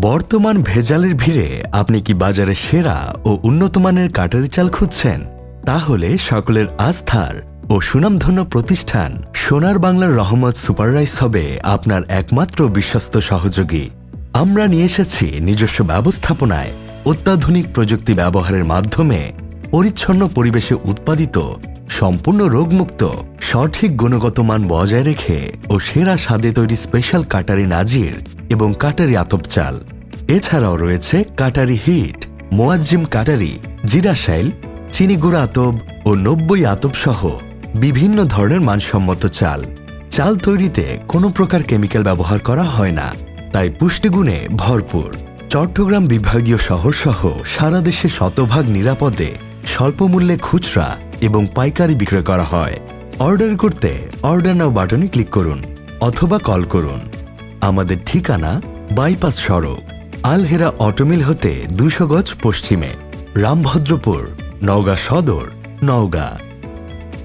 বর্তমান ভেজালের ভিড়ে আপনি কি বাজারে সেরা ও উন্নত মানের কাটারি চাল খুঁজছেন? তাহলে সকলের আস্থার ও সুনামধন্য প্রতিষ্ঠান সোনার বাংলার রহমত সুপার রাইস হবে আপনার একমাত্র বিশ্বস্ত সহযোগী। আমরা নিয়ে এসেছি নিজস্ব ব্যবস্থাপনায় অত্যাধুনিক প্রযুক্তি ব্যবহারের মাধ্যমে পরিচ্ছন্ন পরিবেশে উৎপাদিত, সম্পূর্ণ রোগমুক্ত, সঠিক গুণগত মান বজায় রেখে ও সেরা স্বাদে তৈরি স্পেশাল কাটারি নাজির এবং কাটারি আতপ চাল। এছাড়াও রয়েছে কাটারি হিট, মোয়াজ্জিম কাটারি, জিরাশাইল, চিনি গুঁড়া আতপ ও 90 আতপ সহ বিভিন্ন ধরনের মানসম্মত চাল। চাল তৈরিতে কোনো প্রকার কেমিক্যাল ব্যবহার করা হয় না, তাই পুষ্টিগুণে ভরপুর। চট্টগ্রাম বিভাগীয় শহর সহ সারা দেশে শতভাগ নিরাপদে স্বল্প মূল্যে খুচরা এবং পাইকারি বিক্রয় করা হয়। অর্ডার করতে অর্ডার নাও বাটনে ক্লিক করুন অথবা কল করুন। আমাদের ঠিকানা বাইপাস সড়ক, আলহেরা অটোমিল হতে 200 গজ পশ্চিমে, রামভদ্রপুর, নওগাঁ সদর, নওগাঁ।